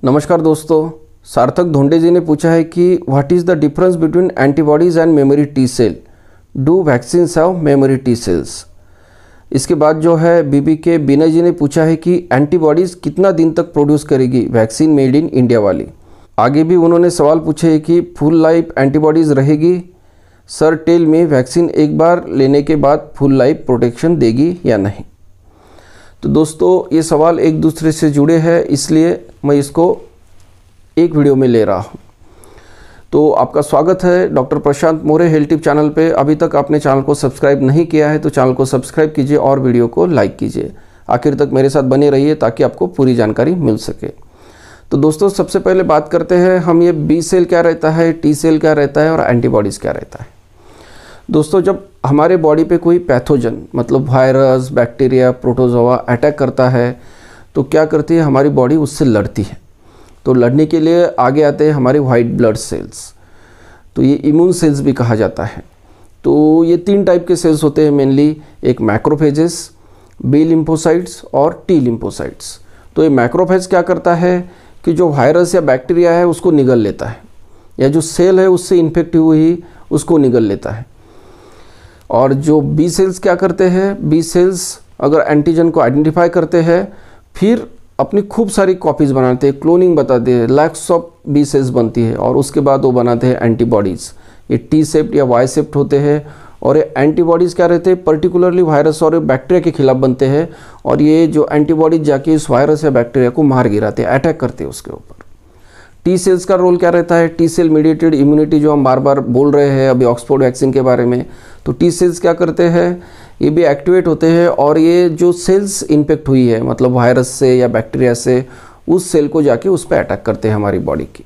नमस्कार दोस्तों, सार्थक धोंडे जी ने पूछा है कि what is the difference between antibodies and memory T cell, do vaccines have memory T cells. इसके बाद जो है बीबी के बिनय जी ने पूछा है कि एंटीबॉडीज़ कितना दिन तक प्रोड्यूस करेगी वैक्सीन मेड इन इंडिया वाली। आगे भी उन्होंने सवाल पूछे है कि फुल लाइफ एंटीबॉडीज़ रहेगी सर, टेल में वैक्सीन एक बार लेने के बाद फुल लाइफ प्रोटेक्शन देगी या नहीं। तो दोस्तों ये सवाल एक दूसरे से जुड़े हैं, इसलिए मैं इसको एक वीडियो में ले रहा हूँ। तो आपका स्वागत है डॉक्टर प्रशांत मोरे हेल्थ टिप चैनल पे। अभी तक आपने चैनल को सब्सक्राइब नहीं किया है तो चैनल को सब्सक्राइब कीजिए और वीडियो को लाइक कीजिए। आखिर तक मेरे साथ बने रहिए ताकि आपको पूरी जानकारी मिल सके। तो दोस्तों सबसे पहले बात करते हैं हम ये बी सेल क्या रहता है, टी सेल क्या रहता है और एंटीबॉडीज़ क्या रहता है। दोस्तों जब हमारे बॉडी पे कोई पैथोजन मतलब वायरस, बैक्टीरिया, प्रोटोजोआ अटैक करता है तो क्या करती है हमारी बॉडी, उससे लड़ती है। तो लड़ने के लिए आगे आते हैं हमारे वाइट ब्लड सेल्स, तो ये इम्यून सेल्स भी कहा जाता है। तो ये तीन टाइप के सेल्स होते हैं मेनली, एक मैक्रोफेजेस, बी लिम्फोसाइट्स और टी लिम्फोसाइट्स। तो ये मैक्रोफेज क्या करता है कि जो वायरस या बैक्टीरिया है उसको निगल लेता है, या जो सेल है उससे इन्फेक्ट हुई उसको निगल लेता है। और जो बी सेल्स क्या करते हैं, बी सेल्स अगर एंटीजन को आइडेंटिफाई करते हैं फिर अपनी खूब सारी कॉपीज़ बनाते हैं, क्लोनिंग बताते हैं, लैक्स ऑफ बी सेल्स बनती है और उसके बाद वो बनाते हैं एंटीबॉडीज़। ये टी सेप्ट या वाई सेप्ट होते हैं और ये एंटीबॉडीज़ क्या रहते हैं, पर्टिकुलरली वायरस और बैक्टीरिया के खिलाफ बनते हैं। और ये जो एंटीबॉडीज जाके इस वायरस या बैक्टीरिया को मार गिराते हैं, अटैक करते हैं उसके ऊपर। टी सेल्स का रोल क्या रहता है, टी सेल मीडिएटेड इम्यूनिटी जो हम बार बार बोल रहे हैं अभी ऑक्सफोर्ड वैक्सीन के बारे में। तो टी सेल्स क्या करते हैं, ये भी एक्टिवेट होते हैं और ये जो सेल्स इन्फेक्ट हुई है मतलब वायरस से या बैक्टीरिया से, उस सेल को जाके उस पर अटैक करते हैं हमारी बॉडी की।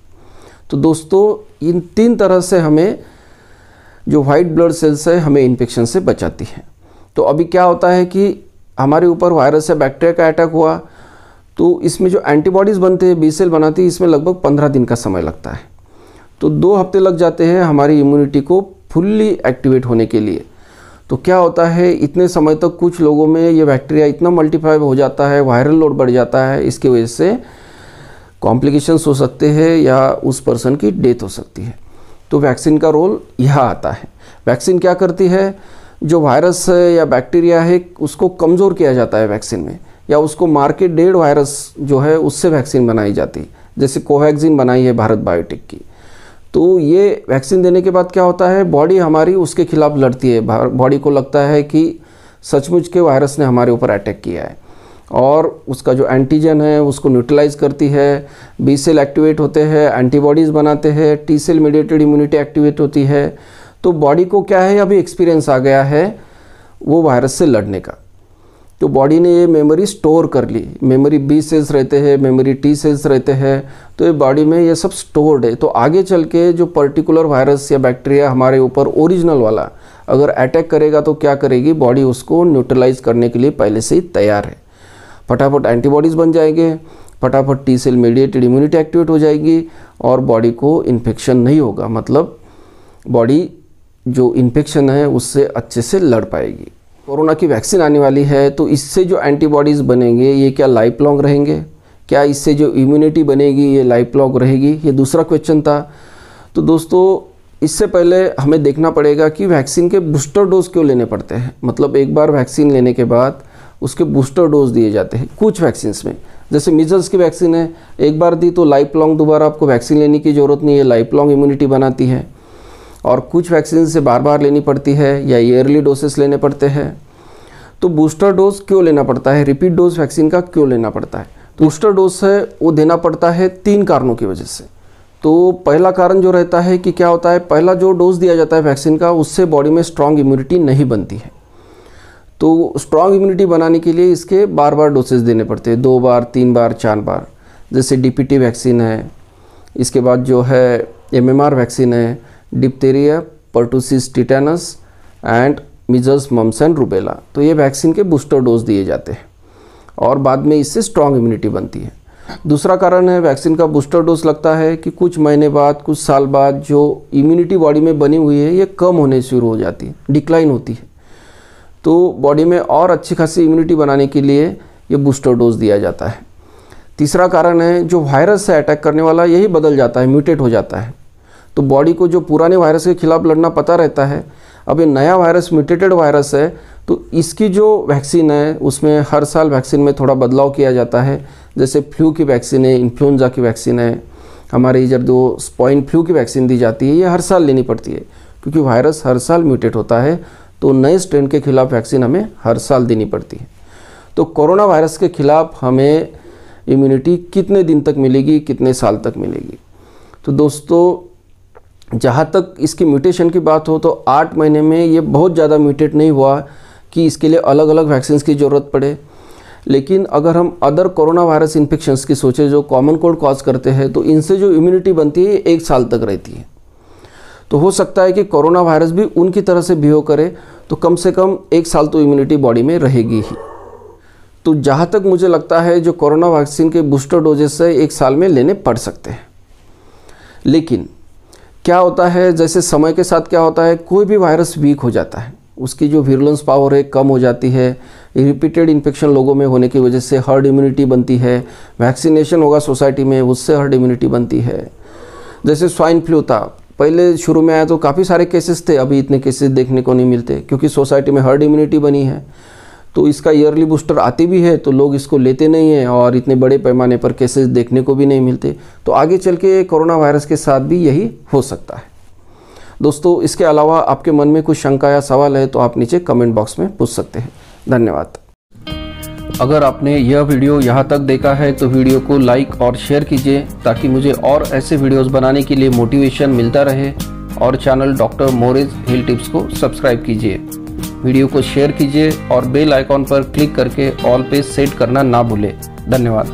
तो दोस्तों इन तीन तरह से हमें जो वाइट ब्लड सेल्स है हमें इन्फेक्शन से बचाती है। तो अभी क्या होता है कि हमारे ऊपर वायरस या बैक्टीरिया का अटैक हुआ तो इसमें जो एंटीबॉडीज़ बनते हैं, बी सेल बनाती है, इसमें लगभग 15 दिन का समय लगता है। तो 2 हफ्ते लग जाते हैं हमारी इम्यूनिटी को फुल्ली एक्टिवेट होने के लिए। तो क्या होता है, इतने समय तक कुछ लोगों में ये बैक्टीरिया इतना मल्टीप्लाई हो जाता है, वायरल लोड बढ़ जाता है, इसकी वजह से कॉम्प्लिकेशंस हो सकते हैं या उस पर्सन की डेथ हो सकती है। तो वैक्सीन का रोल यहाँ आता है। वैक्सीन क्या करती है, जो वायरस है या बैक्टीरिया है उसको कमज़ोर किया जाता है वैक्सीन में, या उसको मार के डेड वायरस जो है उससे वैक्सीन बनाई जाती है, जैसे कोवैक्सीन बनाई है भारत बायोटेक की। तो ये वैक्सीन देने के बाद क्या होता है, बॉडी हमारी उसके खिलाफ लड़ती है। बॉडी को लगता है कि सचमुच के वायरस ने हमारे ऊपर अटैक किया है और उसका जो एंटीजन है उसको न्यूट्रलाइज करती है। बी सेल एक्टिवेट होते हैं, एंटीबॉडीज़ बनाते हैं, T cell mediated immunity activate होती है। तो बॉडी को क्या है, अभी एक्सपीरियंस आ गया है वो वायरस से लड़ने का। तो बॉडी ने ये मेमोरी स्टोर कर ली, मेमोरी बी सेल्स रहते हैं, मेमोरी टी सेल्स रहते हैं, तो ये बॉडी में ये सब स्टोर्ड है। तो आगे चल के जो पर्टिकुलर वायरस या बैक्टीरिया हमारे ऊपर ओरिजिनल वाला अगर अटैक करेगा तो क्या करेगी, बॉडी उसको न्यूट्रलाइज करने के लिए पहले से ही तैयार है। फटाफट एंटीबॉडीज़ बन जाएंगे, फटाफट T cell mediated immunity activate हो जाएगी और बॉडी को इन्फेक्शन नहीं होगा, मतलब बॉडी जो इन्फेक्शन है उससे अच्छे से लड़ पाएगी। कोरोना की वैक्सीन आने वाली है तो इससे जो एंटीबॉडीज़ बनेंगे ये क्या लाइफ लॉन्ग रहेंगे, क्या इससे जो इम्यूनिटी बनेगी ये लाइफ लॉन्ग रहेगी, ये दूसरा क्वेश्चन था। तो दोस्तों इससे पहले हमें देखना पड़ेगा कि वैक्सीन के बूस्टर डोज क्यों लेने पड़ते हैं। मतलब एक बार वैक्सीन लेने के बाद उसके बूस्टर डोज दिए जाते हैं कुछ वैक्सीन्स में। जैसे मीजल्स की वैक्सीन है, एक बार दी तो लाइफ लॉन्ग दोबारा आपको वैक्सीन लेने की ज़रूरत नहीं है, लाइफ लॉन्ग इम्यूनिटी बनाती है। और कुछ वैक्सीन से बार बार लेनी पड़ती है या ईयरली डोसेस लेने पड़ते हैं। तो बूस्टर डोज क्यों लेना पड़ता है, रिपीट डोज वैक्सीन का क्यों लेना पड़ता है। तो बूस्टर डोज है वो देना पड़ता है 3 कारणों की वजह से। तो पहला कारण जो रहता है कि क्या होता है, पहला जो डोज दिया जाता है वैक्सीन का उससे बॉडी में स्ट्रॉन्ग इम्यूनिटी नहीं बनती है। तो स्ट्रॉन्ग इम्यूनिटी बनाने के लिए इसके बार बार डोसेज देने पड़ते हैं, 2 बार, 3 बार, 4 बार। जैसे डीपीटी वैक्सीन है, इसके बाद जो है MMR वैक्सीन है, diphtheria, pertussis, tetanus and measles, mumps and rubella. तो ये वैक्सीन के बूस्टर डोज दिए जाते हैं और बाद में इससे स्ट्रॉन्ग इम्यूनिटी बनती है। दूसरा कारण है वैक्सीन का बूस्टर डोज लगता है कि कुछ महीने बाद, कुछ साल बाद जो इम्यूनिटी बॉडी में बनी हुई है ये कम होने शुरू हो जाती है, डिक्लाइन होती है। तो बॉडी में और अच्छी खासी इम्यूनिटी बनाने के लिए ये बूस्टर डोज दिया जाता है। तीसरा कारण है जो वायरस से अटैक करने वाला, यही बदल जाता है, म्यूटेट हो जाता है। तो बॉडी को जो पुराने वायरस के खिलाफ लड़ना पता रहता है, अब ये नया वायरस म्यूटेटेड वायरस है, तो इसकी जो वैक्सीन है उसमें हर साल वैक्सीन में थोड़ा बदलाव किया जाता है। जैसे फ्लू की वैक्सीन है, इन्फ्लुएंजा की वैक्सीन है, हमारे इधर जो स्वाइन फ्लू की वैक्सीन दी जाती है, ये हर साल लेनी पड़ती है क्योंकि वायरस हर साल म्यूटेट होता है। तो नए स्ट्रेन के खिलाफ वैक्सीन हमें हर साल देनी पड़ती है। तो कोरोना वायरस के खिलाफ हमें इम्यूनिटी कितने दिन तक मिलेगी, कितने साल तक मिलेगी? तो दोस्तों, जहाँ तक इसकी म्यूटेशन की बात हो तो 8 महीने में ये बहुत ज़्यादा म्यूटेट नहीं हुआ कि इसके लिए अलग अलग वैक्सीन की ज़रूरत पड़े। लेकिन अगर हम अदर कोरोना वायरस इन्फेक्शंस की सोचें जो कॉमन कोल्ड कॉज करते हैं, तो इनसे जो इम्यूनिटी बनती है 1 साल तक रहती है। तो हो सकता है कि कोरोना वायरस भी उनकी तरह से बिहेव करे, तो कम से कम 1 साल तो इम्यूनिटी बॉडी में रहेगी ही। तो जहाँ तक मुझे लगता है जो कोरोना वैक्सीन के बूस्टर डोजेस से 1 साल में लेने पड़ सकते हैं। लेकिन क्या होता है, जैसे समय के साथ क्या होता है, कोई भी वायरस वीक हो जाता है, उसकी जो विरुलेंस पावर है कम हो जाती है। रिपीटेड इन्फेक्शन लोगों में होने की वजह से हर्ड इम्यूनिटी बनती है। वैक्सीनेशन होगा सोसाइटी में, उससे हर्ड इम्यूनिटी बनती है। जैसे स्वाइन फ्लू था, पहले शुरू में आया तो काफ़ी सारे केसेस थे, अभी इतने केसेस देखने को नहीं मिलते क्योंकि सोसाइटी में हर्ड इम्यूनिटी बनी है। तो इसका ईयरली बूस्टर आती भी है तो लोग इसको लेते नहीं हैं और इतने बड़े पैमाने पर केसेस देखने को भी नहीं मिलते। तो आगे चल के कोरोना वायरस के साथ भी यही हो सकता है। दोस्तों, इसके अलावा आपके मन में कुछ शंका या सवाल है तो आप नीचे कमेंट बॉक्स में पूछ सकते हैं। धन्यवाद। अगर आपने यह वीडियो यहाँ तक देखा है तो वीडियो को लाइक और शेयर कीजिए ताकि मुझे और ऐसे वीडियोस बनाने के लिए मोटिवेशन मिलता रहे। और चैनल डॉक्टर मोरेज हेल्थ टिप्स को सब्सक्राइब कीजिए। वीडियो को शेयर कीजिए और बेल आइकॉन पर क्लिक करके ऑल पे सेट करना ना भूलें। धन्यवाद।